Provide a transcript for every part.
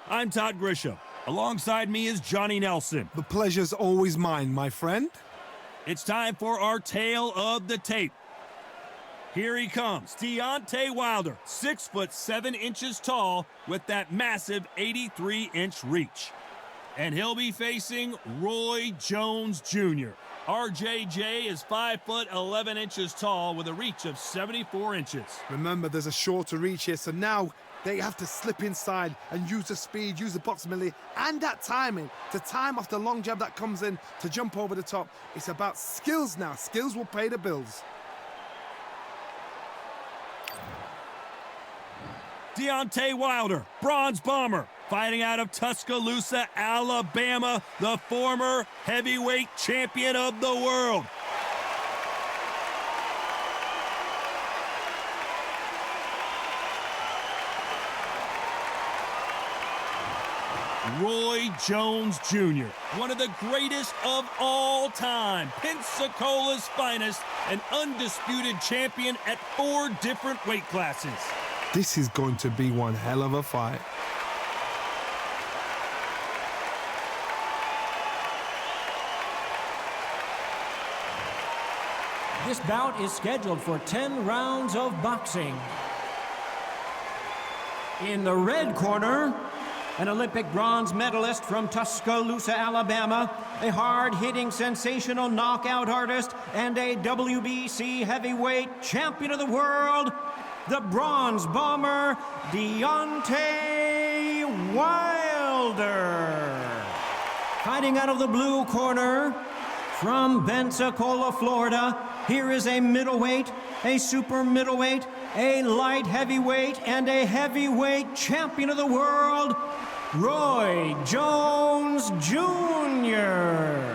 I'm Todd Grisham. Alongside me is Johnny Nelson. The pleasure's always mine, my friend. It's time for our tale of the tape. Here he comes, Deontay Wilder, 6'7" tall with that massive 83-inch reach. And he'll be facing Roy Jones Jr. RJJ is 5'11" tall with a reach of 74 inches. Remember, there's a shorter reach here, so now they have to slip inside and use the speed, use the proximity, and that timing to time off the long jab that comes in to jump over the top. It's about skills now. Skills will pay the bills. Deontay Wilder, bronze bomber, fighting out of Tuscaloosa, Alabama, the former heavyweight champion of the world. Roy Jones Jr., one of the greatest of all time, Pensacola's finest, an undisputed champion at 4 different weight classes. This is going to be one hell of a fight. This bout is scheduled for 10 rounds of boxing. In the red corner, an Olympic bronze medalist from Tuscaloosa, Alabama, a hard-hitting, sensational knockout artist, and a WBC heavyweight champion of the world, the bronze bomber, Deontay Wilder. Fighting out of the blue corner, from Pensacola, Florida, here is a middleweight, a super middleweight, a light heavyweight, and a heavyweight champion of the world, Roy Jones Jr.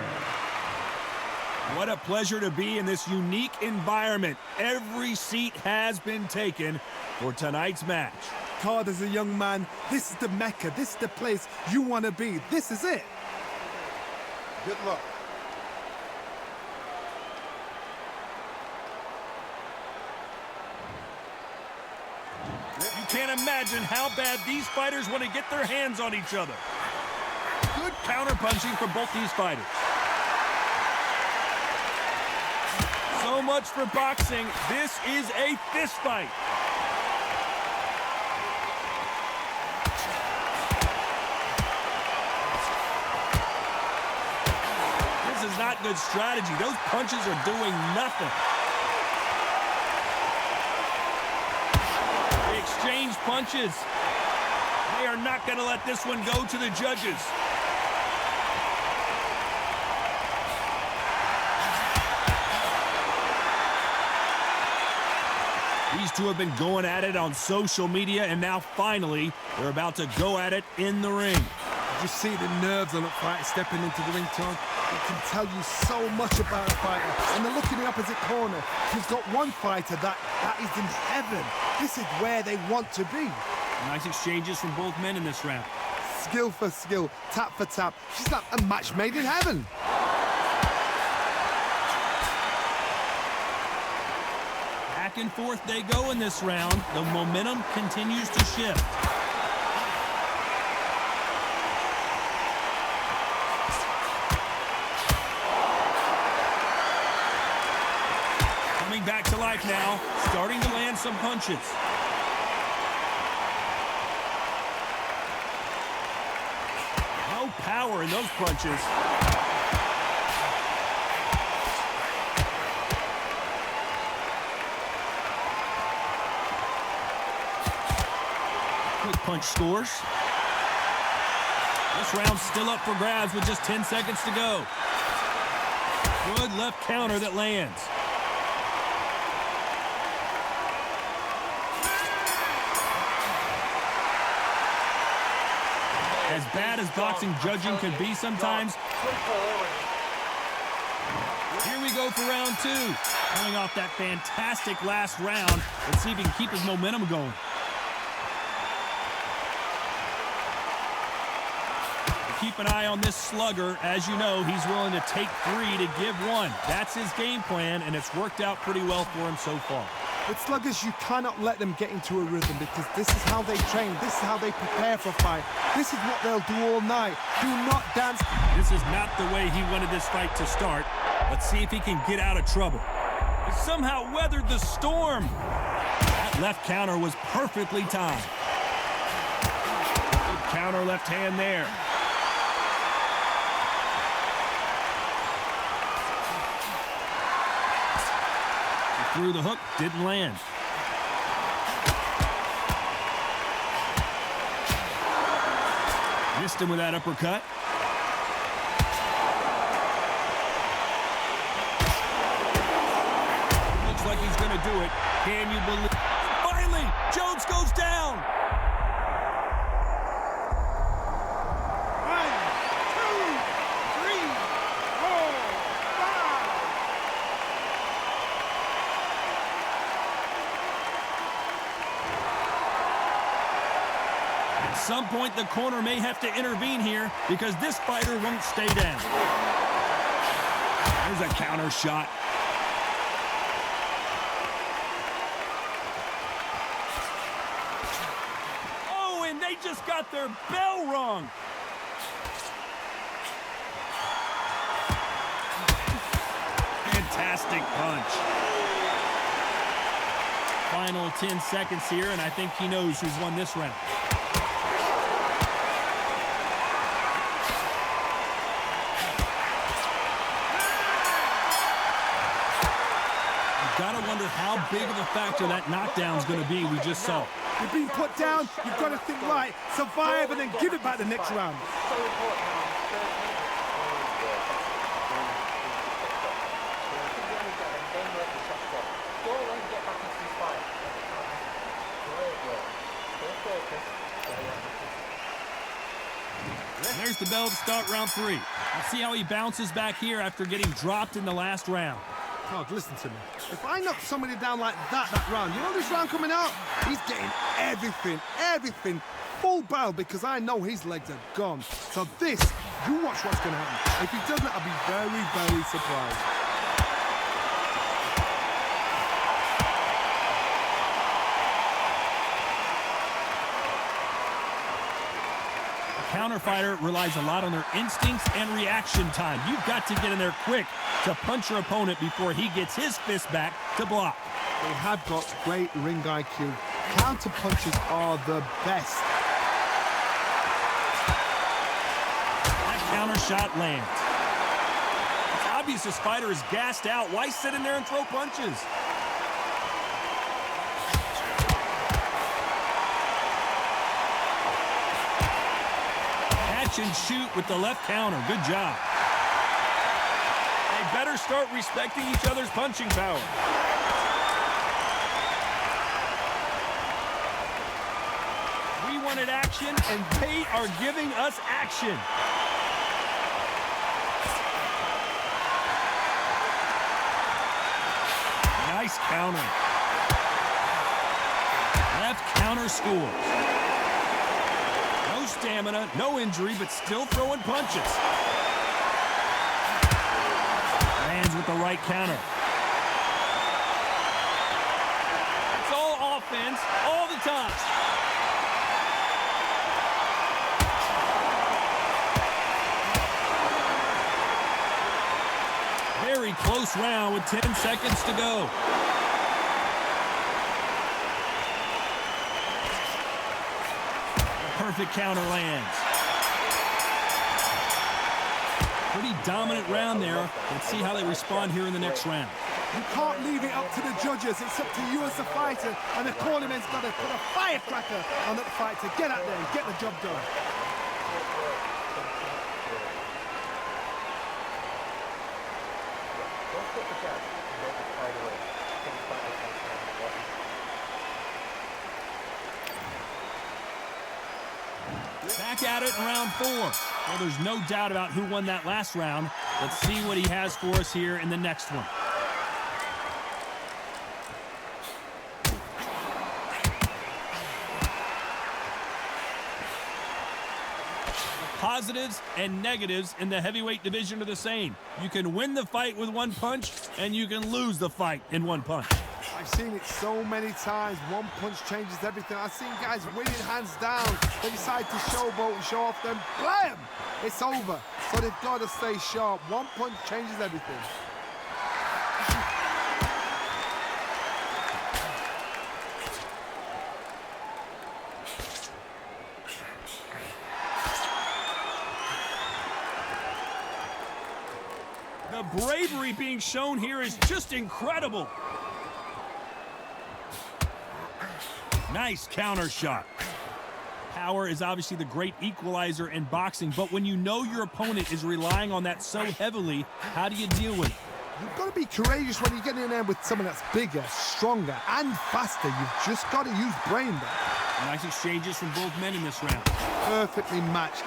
What a pleasure to be in this unique environment. Every seat has been taken for tonight's match. Todd, as a young man, this is the Mecca. This is the place you want to be. This is it. Good luck. You can't imagine how bad these fighters want to get their hands on each other. Good counter-punching from both these fighters. So much for boxing. This is a fist fight. This is not good strategy. Those punches are doing nothing. They exchange punches. They are not going to let this one go to the judges. These two have been going at it on social media, and now finally they're about to go at it in the ring. You see the nerves on a fighter stepping into the ring, Tom. It can tell you so much about a fighter. And the look in the opposite corner, you've got one fighter that is in heaven. This is where they want to be. Nice exchanges from both men in this round. Skill for skill, tap for tap. She's like a match made in heaven. Back and forth they go in this round. The momentum continues to shift. Coming back to life now, starting to land some punches. No power in those punches. Quick punch scores. This round's still up for grabs with just 10 seconds to go. Good left counter that lands. As bad as boxing judging can be sometimes, here we go for round 2. Coming off that fantastic last round, let's see if he can keep his momentum going. Keep an eye on this slugger. As you know, he's willing to take 3 to give 1. That's his game plan, and it's worked out pretty well for him so far. With sluggers, you cannot let them get into a rhythm because this is how they train. This is how they prepare for a fight. This is what they'll do all night. Do not dance. This is not the way he wanted this fight to start. Let's see if he can get out of trouble. He somehow weathered the storm. That left counter was perfectly timed. Good counter left hand there. He threw the hook, didn't land. Missed him with that uppercut. Looks like he's going to do it. Can you believe? Finally, Jones goes down. 1, 2, 3, 4, 5. At some point, the corner may have to intervene here because this fighter won't stay down. There's a counter shot. Oh, and they just got their bell rung. Fantastic punch. Final 10 seconds here, and I think he knows who's won this round. Gotta wonder how big of a factor that knockdown's gonna be we just saw. You've been put down, you've got to think right, survive, and then give it back the next round. There's the bell to start round 3. Let's see how he bounces back here after getting dropped in the last round. God, listen to me. If I knock somebody down like that round, you know this round coming out? He's getting everything, full barrel because I know his legs are gone. So this, you watch what's going to happen. If he doesn't, I'll be very, very surprised. Counter fighter relies a lot on their instincts and reaction time. You've got to get in there quick to punch your opponent before he gets his fist back to block. They have got great ring IQ. Counter punches are the best. That counter shot lands. It's obvious this fighter is gassed out. Why sit in there and throw punches? And shoot with the left counter. Good job. They better start respecting each other's punching power. We wanted action, and they are giving us action. Nice counter. Left counter scores. No stamina, no injury, but still throwing punches. Lands with the right counter. It's all offense, all the time. Very close round with 10 seconds to go. Perfect counter lands. Pretty dominant round there. Let's see how they respond here in the next round. You can't leave it up to the judges. It's up to you as a fighter, and the cornerman's got to put a firecracker on that fight to get out there and get the job done. Back at it in round 4. Well, there's no doubt about who won that last round. Let's see what he has for us here in the next one. Positives and negatives in the heavyweight division are the same. You can win the fight with one punch, and you can lose the fight in one punch. I've seen it so many times. One punch changes everything. I've seen guys winning hands down. They decide to showboat and show off them. Blam! It's over. So they've got to stay sharp. One punch changes everything. The bravery being shown here is just incredible. Nice counter shot. Power is obviously the great equalizer in boxing, but when you know your opponent is relying on that so heavily, how do you deal with it? You've got to be courageous when you get in there with someone that's bigger, stronger, and faster. You've just got to use brain there. Nice exchanges from both men in this round. Perfectly matched.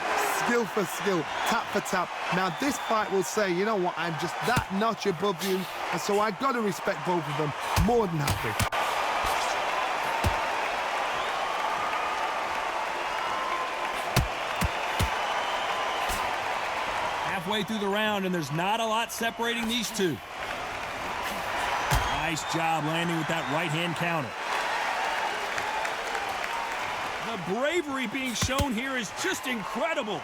Skill for skill, tap for tap. Now this fight will say, you know what, I'm just that notch above you, and so I've got to respect both of them. More than happy. Halfway through the round, and there's not a lot separating these two. Nice job landing with that right-hand counter. The bravery being shown here is just incredible.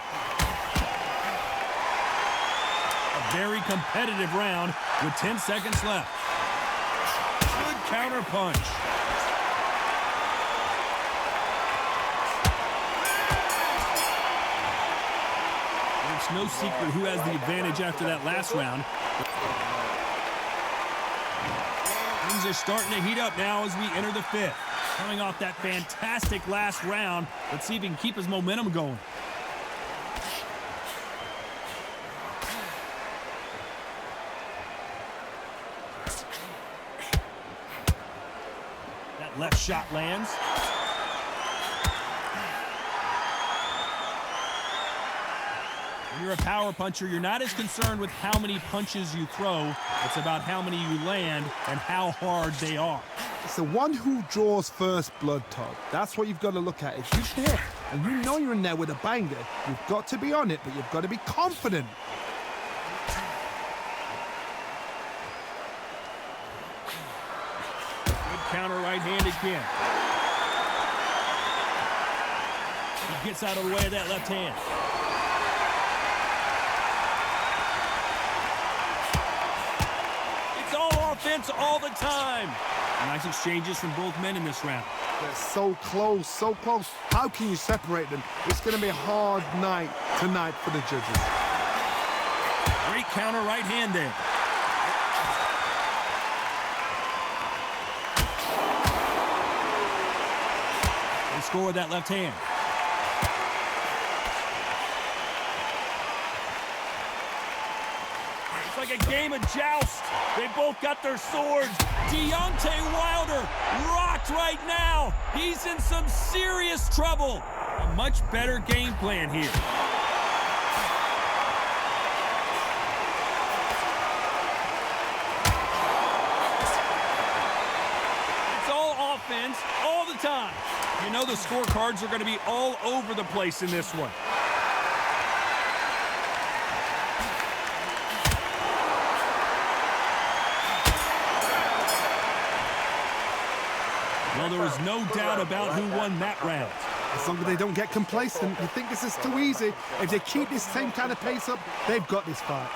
A very competitive round with 10 seconds left. Good counter punch. It's no secret who has the advantage after that last round. Things are starting to heat up now as we enter the fifth. Coming off that fantastic last round, let's see if he can keep his momentum going. That left shot lands. When you're a power puncher, you're not as concerned with how many punches you throw. It's about how many you land and how hard they are. It's the one who draws first blood, Todd. That's what you've got to look at. If you're there and you know you're in there with a banger, you've got to be on it, but you've got to be confident. Good counter right hand again. He gets out of the way of that left hand. It's all offense all the time. Nice exchanges from both men in this round. They're so close, so close. How can you separate them? It's going to be a hard night tonight for the judges. Great counter right hand there. They score with that left hand. It's like a game of joust. They both got their swords. Deontay Wilder rocked right now. He's in some serious trouble. A much better game plan here. It's all offense all the time. You know the scorecards are going to be all over the place in this one. Well, there was no doubt about who won that round. As long as they don't get complacent, you think this is too easy. If they keep this same kind of pace up, they've got this fight.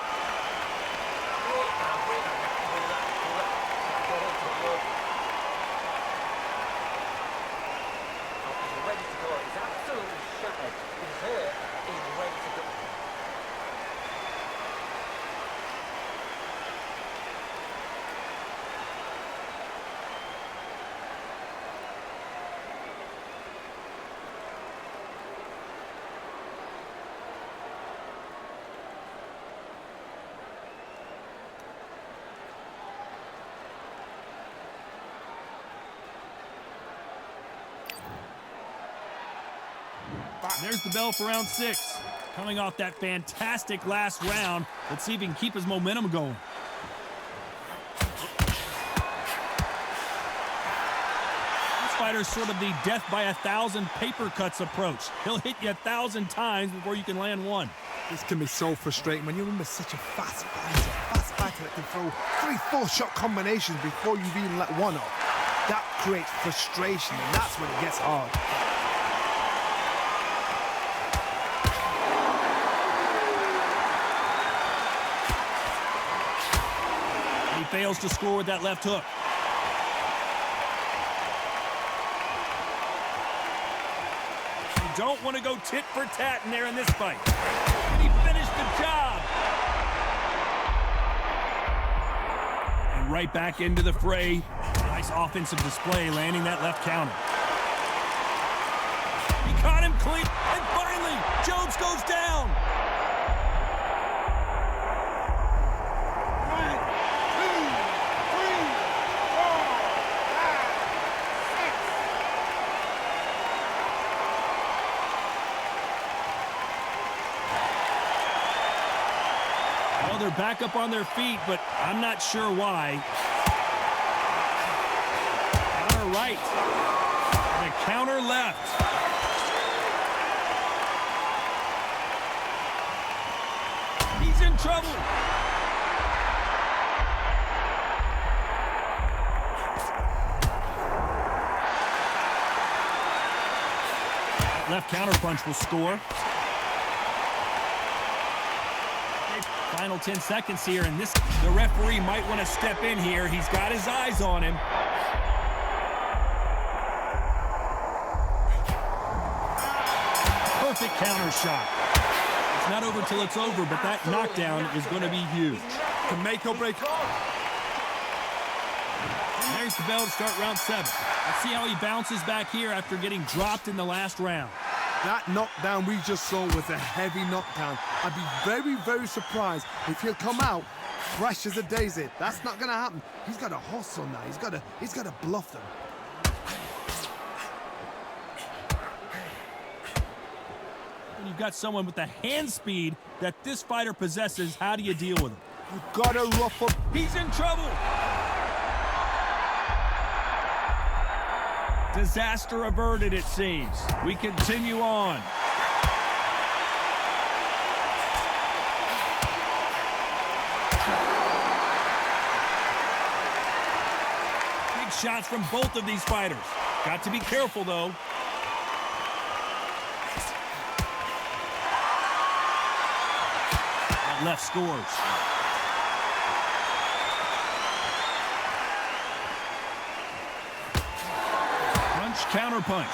There's the bell for round 6. Coming off that fantastic last round, let's see if he can keep his momentum going. This fighter's sort of the death by 1,000 paper cuts approach. He'll hit you 1,000 times before you can land one. This can be so frustrating when you're in such a fast fighter, fighter that can throw 3-4 shot combinations before you've even let one off. That creates frustration, and that's when it gets hard. He fails to score with that left hook. You don't want to go tit for tat in there in this fight. And he finished the job. And right back into the fray. Nice offensive display, landing that left counter. He caught him clean, and finally, Jones goes down. 1, 2, 3, 4, 5, 6. Well, they're back up on their feet, but I'm not sure why. Counter right. And a counter left. He's in trouble. Left counter punch will score. Final 10 seconds here, and the referee might want to step in here. He's got his eyes on him. Perfect counter shot. It's not over till it's over, but that knockdown is going to be huge. To make or break. And there's the bell to start round 7. Let's see how he bounces back here after getting dropped in the last round. That knockdown we just saw was a heavy knockdown. I'd be very, very surprised if he'll come out fresh as a daisy. That's not going to happen. He's got to hustle now. He's got to bluff them. When you've got someone with the hand speed that this fighter possesses, how do you deal with him? You've got to rough up. He's in trouble. Disaster averted, it seems. We continue on. Big shots from both of these fighters. Got to be careful, though. That left scores. Counter punch.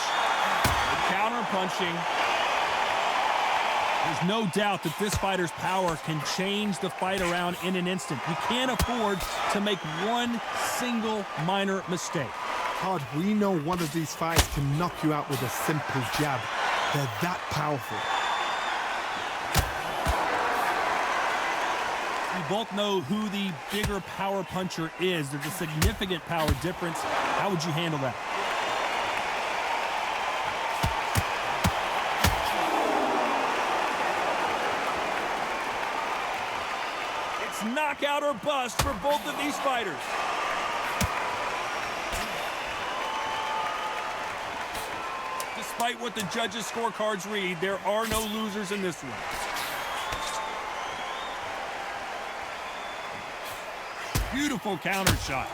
Counter punching. There's no doubt that this fighter's power can change the fight around in an instant. You can't afford to make one single minor mistake. Todd, we know one of these fights can knock you out with a simple jab. They're that powerful. You both know who the bigger power puncher is. There's a significant power difference. How would you handle that? Knockout or bust for both of these fighters. Despite what the judges' scorecards read, there are no losers in this one. Beautiful counter shot.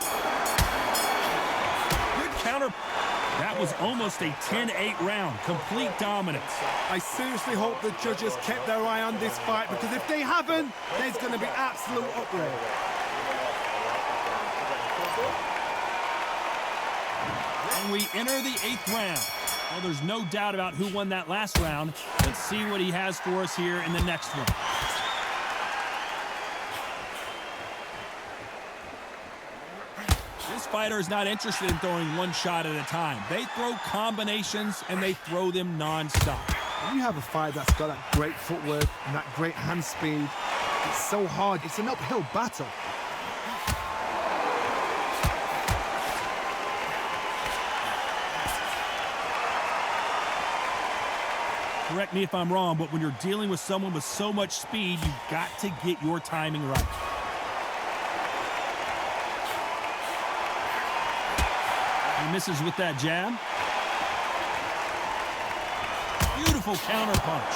Good counter. That was almost a 10-8 round. Complete dominance. I seriously hope the judges kept their eye on this fight, because if they haven't, there's going to be absolute uproar. And we enter the 8th round. Well, there's no doubt about who won that last round. Let's see what he has for us here in the next one. This fighter is not interested in throwing one shot at a time. They throw combinations, and they throw them non-stop. When you have a fight that's got that great footwork and that great hand speed, it's so hard. It's an uphill battle. Correct me if I'm wrong, but when you're dealing with someone with so much speed, you've got to get your timing right. He misses with that jab. Beautiful counter punch.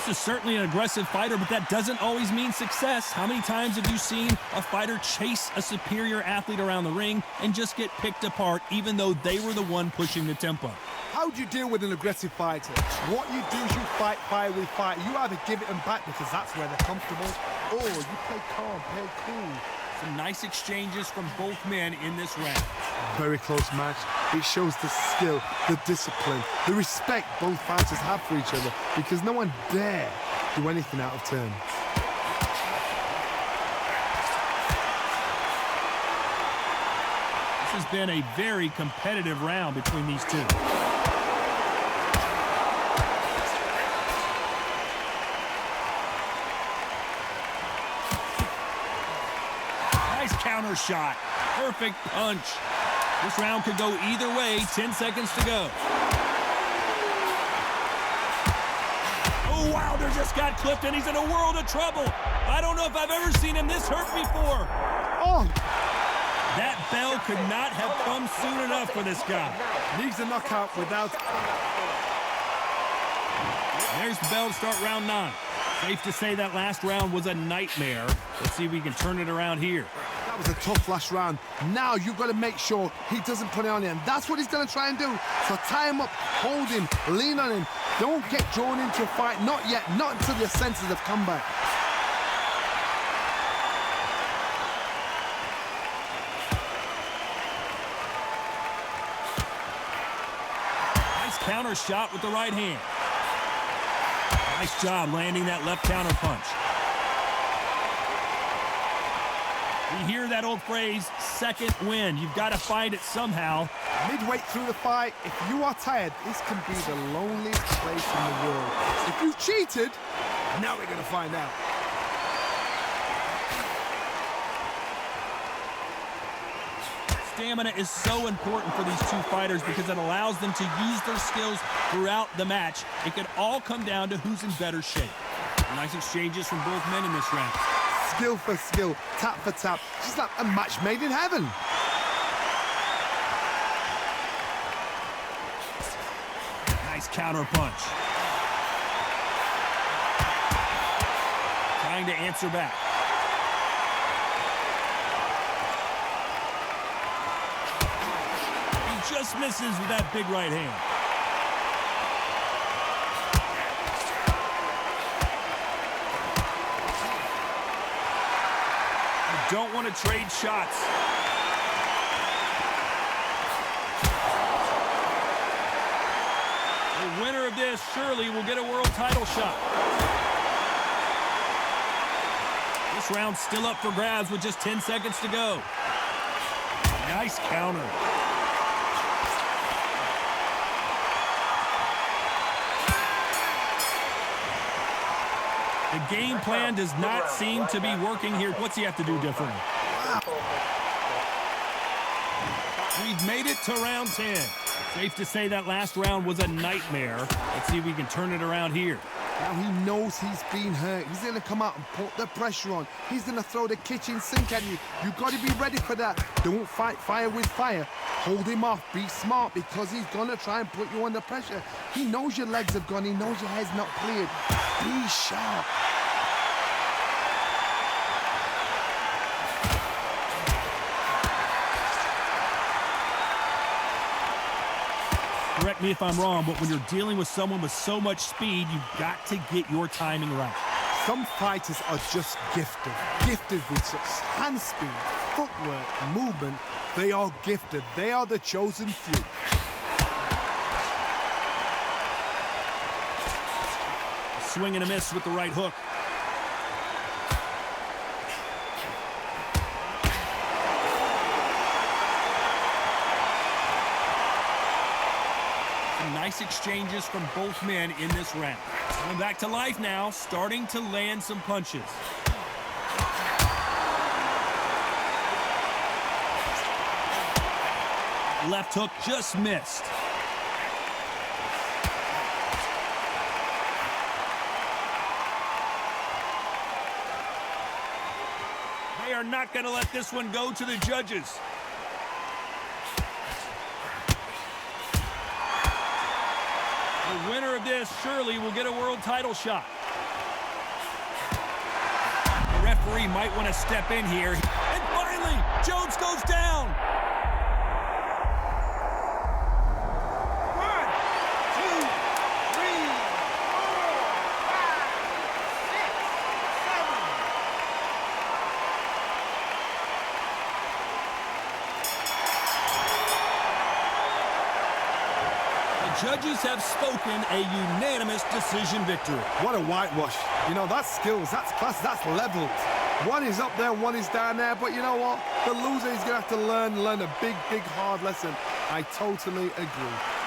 is certainly an aggressive fighter, but that doesn't always mean success. How many times have you seen a fighter chase a superior athlete around the ring and just get picked apart even though they were the one pushing the tempo? How do you deal with an aggressive fighter? What you do is you fight fire with fire. You either give it them back because that's where they're comfortable, or you play calm, play cool. Some nice exchanges from both men in this round. Very close match. It shows the skill, the discipline, the respect both fighters have for each other because no one dare do anything out of turn. This has been a very competitive round between these two. Nice counter shot. Perfect punch. This round could go either way. 10 seconds to go. Oh, Wilder just got clipped, and he's in a world of trouble. I don't know if I've ever seen him this hurt before. Oh! That bell could not have come soon enough for this guy. Needs a knockout without... There's the bell to start round 9. Safe to say that last round was a nightmare. Let's see if we can turn it around here. That was a tough last round. Now you've got to make sure he doesn't put it on you, and that's what he's going to try and do. So tie him up, hold him, lean on him. Don't get drawn into a fight. Not yet. Not until your senses have come back. Nice counter shot with the right hand. Nice job landing that left counter punch. We hear that old phrase, second win. You've got to find it somehow. Midway through the fight, if you are tired, this can be the loneliest place in the world. If you cheated, now we're going to find out. Stamina is so important for these two fighters because it allows them to use their skills throughout the match. It could all come down to who's in better shape. Nice exchanges from both men in this round. Skill for skill, tap for tap, just like a match made in heaven. Nice counter punch. Trying to answer back. He just misses with that big right hand. Don't want to trade shots. The winner of this surely will get a world title shot. This round's still up for grabs with just 10 seconds to go. Nice counter. The game plan does not seem to be working here. What's he have to do differently? We've made it to round 10. Safe to say that last round was a nightmare. Let's see if we can turn it around here. Now he knows he's been hurt. He's going to come out and put the pressure on. He's going to throw the kitchen sink at you. You've got to be ready for that. Don't fight fire with fire. Hold him off. Be smart because he's going to try and put you under pressure. He knows your legs have gone. He knows your head's not cleared. Be sharp. Correct me if I'm wrong, but when you're dealing with someone with so much speed, you've got to get your timing right. Some fighters are just gifted. Gifted with such hand speed, footwork, movement. They are gifted. They are the chosen few. Swing and a miss with the right hook. Some nice exchanges from both men in this round. Coming back to life now, starting to land some punches. Left hook just missed. They are not going to let this one go to the judges. The winner of this surely will get a world title shot. referee might want to step in here. And finally, Jones goes down. 1, 2, 3, 4, 5, 6, 7. The judges have spoken, a unanimous decision victory. What a whitewash. You know, that's skills, that's class, that's levels. One is up there, one is down there, but you know what? The loser is going to have to learn a big, hard lesson. I totally agree.